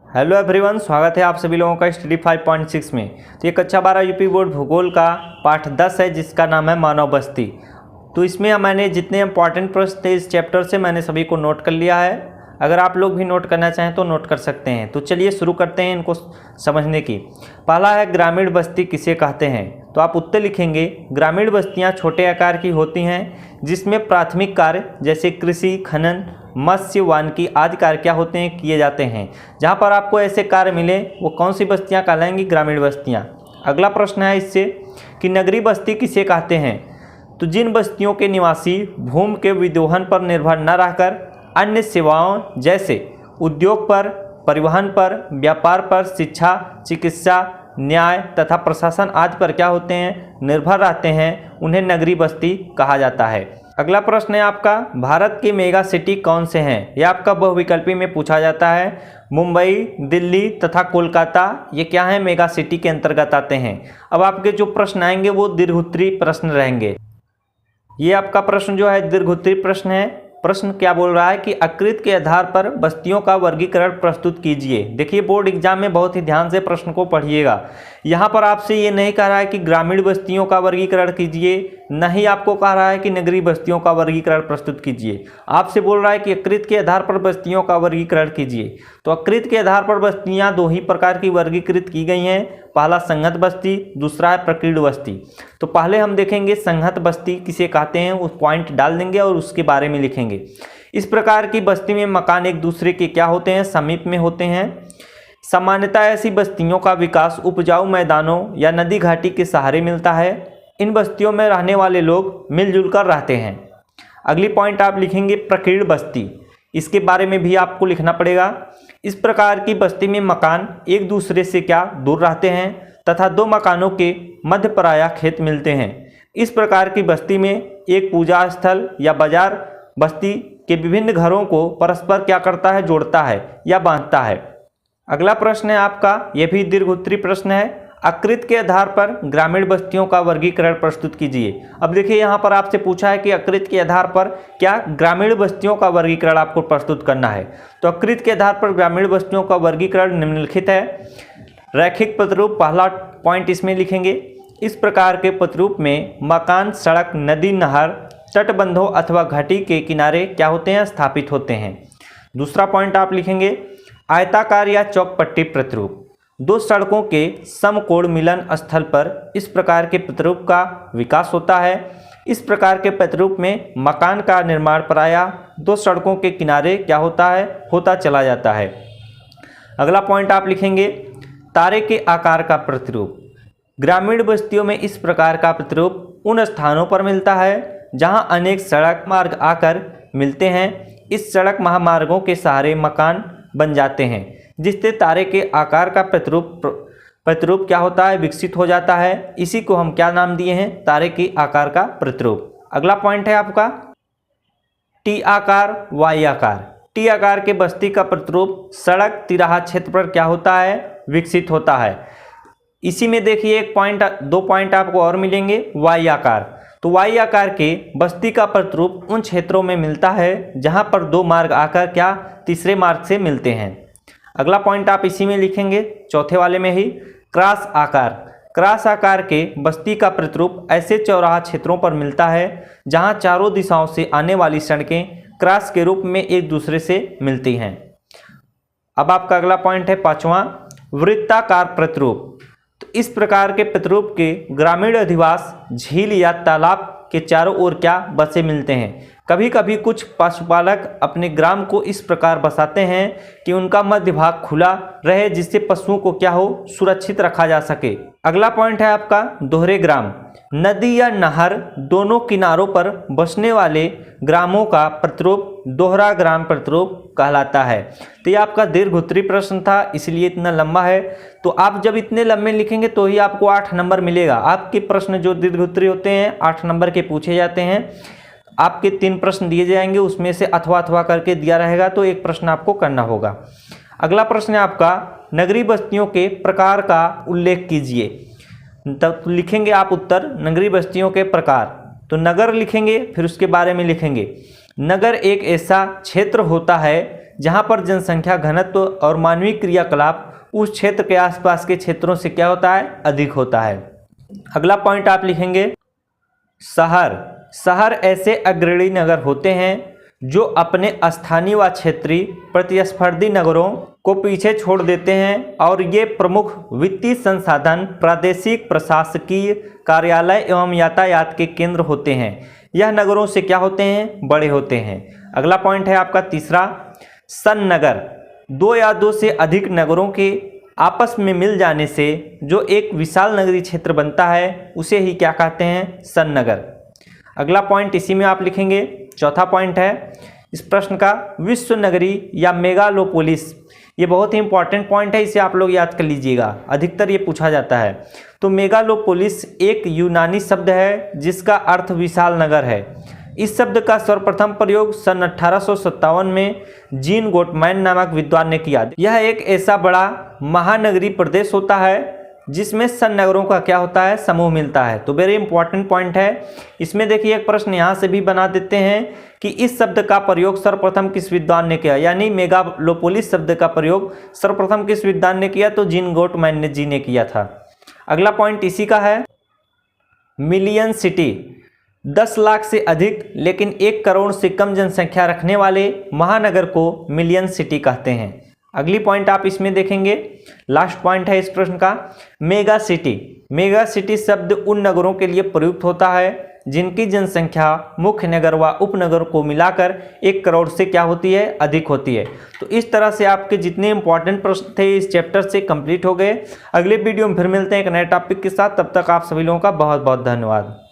Hello everyone, स्वागत है आप सभी लोगों का स्टडी 5.6 में। तो ये कक्षा 12 यूपी बोर्ड भूगोल का पाठ 10 है जिसका नाम है मानव बस्ती। तो इसमें मैंने जितने इंपॉर्टेंट प्रश्न थे इस चैप्टर से मैंने सभी को नोट कर लिया है। अगर आप लोग भी नोट करना चाहें तो नोट कर सकते हैं। तो चलिए शुरू करते हैं इनको समझने की। पहला है ग्रामीण बस्ती किसे कहते हैं। तो आप उत्तर लिखेंगे ग्रामीण बस्तियां छोटे आकार की होती हैं जिसमें प्राथमिक कार्य जैसे कृषि, खनन, मत्स्य, वानिकी आदि कार्य क्या होते हैं किए जाते हैं। जहां पर आपको ऐसे कार्य मिले वो कौन सी बस्तियां कहलाएंगी, ग्रामीण बस्तियां। अगला प्रश्न है इससे कि नगरीय बस्ती किसे कहते हैं। तो जिन बस्तियों के निवासी भूमि के विदोहन पर निर्भर न रहकर अन्य सेवाओं जैसे उद्योग पर, परिवहन पर, व्यापार पर, शिक्षा, चिकित्सा, न्याय तथा प्रशासन आदि पर क्या होते हैं, निर्भर रहते हैं, उन्हें नगरीय बस्ती कहा जाता है। अगला प्रश्न है आपका भारत की मेगा सिटी कौन से हैं। यह आपका बहुविकल्पी में पूछा जाता है। मुंबई, दिल्ली तथा कोलकाता ये क्या है, मेगा सिटी के अंतर्गत आते हैं। अब आपके जो प्रश्न आएंगे वो दीर्घोत्तरीय प्रश्न रहेंगे। ये आपका प्रश्न जो है दीर्घोत्तरीय प्रश्न है। प्रश्न क्या बोल रहा है कि आकृति के आधार पर बस्तियों का वर्गीकरण प्रस्तुत कीजिए। देखिए बोर्ड एग्जाम में बहुत ही ध्यान से प्रश्न को पढ़िएगा। यहाँ पर आपसे ये नहीं कह रहा है कि ग्रामीण बस्तियों का वर्गीकरण कीजिए, न ही आपको कह रहा है कि नगरीय बस्तियों का वर्गीकरण प्रस्तुत कीजिए। आपसे बोल रहा है कि आकृति के आधार पर बस्तियों का वर्गीकरण कीजिए। तो आकृति के आधार पर बस्तियाँ दो ही प्रकार की वर्गीकृत की गई हैं। पहला संहत बस्ती, दूसरा है प्रकीर्ण बस्ती। तो पहले हम देखेंगे संहत बस्ती किसे कहते हैं, उस पॉइंट डाल देंगे और उसके बारे में लिखेंगे। इस प्रकार की बस्ती में मकान एक दूसरे के क्या होते हैं, समीप में होते हैं। सामान्यतः ऐसी बस्तियों का विकास उपजाऊ मैदानों या नदी घाटी के सहारे मिलता है। इन बस्तियों में रहने वाले लोग मिलजुल कर रहते हैं। अगली पॉइंट आप लिखेंगे प्रकीर्ण बस्ती। इसके बारे में भी आपको लिखना पड़ेगा। इस प्रकार की बस्ती में मकान एक दूसरे से क्या दूर रहते हैं तथा दो मकानों के मध्य प्रायः खेत मिलते हैं। इस प्रकार की बस्ती में एक पूजा स्थल या बाजार बस्ती के विभिन्न घरों को परस्पर क्या करता है, जोड़ता है या बांधता है। अगला प्रश्न है आपका, यह भी दीर्घोत्तरीय प्रश्न है। आकृति के आधार पर ग्रामीण बस्तियों का वर्गीकरण प्रस्तुत कीजिए। अब देखिए यहाँ पर आपसे पूछा है कि आकृति के आधार पर क्या ग्रामीण बस्तियों का वर्गीकरण आपको प्रस्तुत करना है। तो आकृति के आधार पर ग्रामीण बस्तियों का वर्गीकरण निम्नलिखित है। रैखिक प्रतिरूप पहला पॉइंट इसमें लिखेंगे। इस प्रकार के प्रतिरूप में मकान सड़क, नदी, नहर, तटबंधों अथवा घाटी के किनारे क्या होते हैं, स्थापित होते हैं। दूसरा पॉइंट आप लिखेंगे आयताकार या चौकपट्टी प्रतिरूप। दो सड़कों के समकोण मिलन स्थल पर इस प्रकार के प्रतिरूप का विकास होता है। इस प्रकार के प्रतिरूप में मकान का निर्माण प्रायः दो सड़कों के किनारे क्या होता है, होता चला जाता है। अगला पॉइंट आप लिखेंगे तारे के आकार का प्रतिरूप। ग्रामीण बस्तियों में इस प्रकार का प्रतिरूप उन स्थानों पर मिलता है जहां अनेक सड़क मार्ग आकर मिलते हैं। इस सड़क महामार्गों के सहारे मकान बन जाते हैं जिससे तारे के आकार का प्रतिरूप क्या होता है, विकसित हो जाता है। इसी को हम क्या नाम दिए हैं, तारे के आकार का प्रतिरूप। अगला पॉइंट है आपका टी आकार, वाई आकार। टी आकार के बस्ती का प्रतिरूप सड़क तिराहा क्षेत्र पर क्या होता है, विकसित होता है। इसी में देखिए एक पॉइंट, दो पॉइंट आपको और मिलेंगे वाई आकार। तो वाई आकार के बस्ती का प्रतिरूप उन क्षेत्रों में मिलता है जहां पर दो मार्ग आकर क्या तीसरे मार्ग से मिलते हैं। अगला पॉइंट आप इसी में लिखेंगे चौथे वाले में ही क्रॉस आकार। क्रॉस आकार के बस्ती का प्रतिरूप ऐसे चौराहा क्षेत्रों पर मिलता है जहां चारों दिशाओं से आने वाली सड़कें क्रॉस के रूप में एक दूसरे से मिलती हैं। अब आपका अगला पॉइंट है पांचवा वृत्ताकार प्रतिरूप। तो इस प्रकार के प्रतिरूप के ग्रामीण अधिवास झील या तालाब के चारों ओर क्या बसे मिलते हैं। कभी कभी कुछ पशुपालक अपने ग्राम को इस प्रकार बसाते हैं कि उनका मध्य भाग खुला रहे जिससे पशुओं को क्या हो, सुरक्षित रखा जा सके। अगला पॉइंट है आपका दोहरे ग्राम। नदी या नहर दोनों किनारों पर बसने वाले ग्रामों का प्रतिरूप दोहरा ग्राम प्रतिरूप कहलाता है। तो ये आपका दीर्घोत्तरीय प्रश्न था इसलिए इतना लंबा है। तो आप जब इतने लंबे लिखेंगे तो ही आपको 8 नंबर मिलेगा। आपके प्रश्न जो दीर्घोत्तरीय होते हैं 8 नंबर के पूछे जाते हैं। आपके 3 प्रश्न दिए जाएंगे, उसमें से अथवा अथवा करके दिया रहेगा तो एक प्रश्न आपको करना होगा। अगला प्रश्न है आपका नगरीय बस्तियों के प्रकार का उल्लेख कीजिए। तब लिखेंगे आप उत्तर नगरीय बस्तियों के प्रकार। तो नगर लिखेंगे, फिर उसके बारे में लिखेंगे नगर एक ऐसा क्षेत्र होता है जहाँ पर जनसंख्या घनत्व और मानवीय क्रियाकलाप उस क्षेत्र के आसपास के क्षेत्रों से क्या होता है, अधिक होता है। अगला पॉइंट आप लिखेंगे शहर। शहर ऐसे अग्रणी नगर होते हैं जो अपने स्थानीय व क्षेत्रीय प्रतिस्पर्धी नगरों को पीछे छोड़ देते हैं और ये प्रमुख वित्तीय संसाधन, प्रादेशिक प्रशासकीय कार्यालय एवं यातायात के केंद्र होते हैं। यह नगरों से क्या होते हैं, बड़े होते हैं। अगला पॉइंट है आपका तीसरा, सन्नगर। दो या दो से अधिक नगरों के आपस में मिल जाने से जो एक विशाल नगरीय क्षेत्र बनता है उसे ही क्या कहते हैं, सन्नगर। अगला पॉइंट इसी में आप लिखेंगे, चौथा पॉइंट है इस प्रश्न का, विश्व नगरी या मेगालोपोलिस। ये बहुत ही इंपॉर्टेंट पॉइंट है, इसे आप लोग याद कर लीजिएगा, अधिकतर ये पूछा जाता है। तो मेगालोपोलिस एक यूनानी शब्द है जिसका अर्थ विशाल नगर है। इस शब्द का सर्वप्रथम प्रयोग सन 1857 में जीन गोटमैन नामक विद्वान ने किया। यह एक ऐसा बड़ा महानगरीय प्रदेश होता है जिसमें सन्नगरों का क्या होता है, समूह मिलता है। तो वेरी इंपॉर्टेंट पॉइंट है। इसमें देखिए एक प्रश्न यहाँ से भी बना देते हैं कि इस शब्द का प्रयोग सर्वप्रथम किस विद्वान ने किया, यानी मेगालोपोलिस शब्द का प्रयोग सर्वप्रथम किस विद्वान ने किया, तो जीन गोटमैन जी ने किया था। अगला पॉइंट इसी का है, मिलियन सिटी। 10 लाख से अधिक लेकिन 1 करोड़ से कम जनसंख्या रखने वाले महानगर को मिलियन सिटी कहते हैं। अगली पॉइंट आप इसमें देखेंगे, लास्ट पॉइंट है इस प्रश्न का, मेगा सिटी। मेगा सिटी शब्द उन नगरों के लिए प्रयुक्त होता है जिनकी जनसंख्या मुख्य नगर व उपनगर को मिलाकर 1 करोड़ से क्या होती है, अधिक होती है। तो इस तरह से आपके जितने इंपॉर्टेंट प्रश्न थे इस चैप्टर से कंप्लीट हो गए। अगले वीडियो में फिर मिलते हैं एक नए टॉपिक के साथ, तब तक आप सभी लोगों का बहुत बहुत धन्यवाद।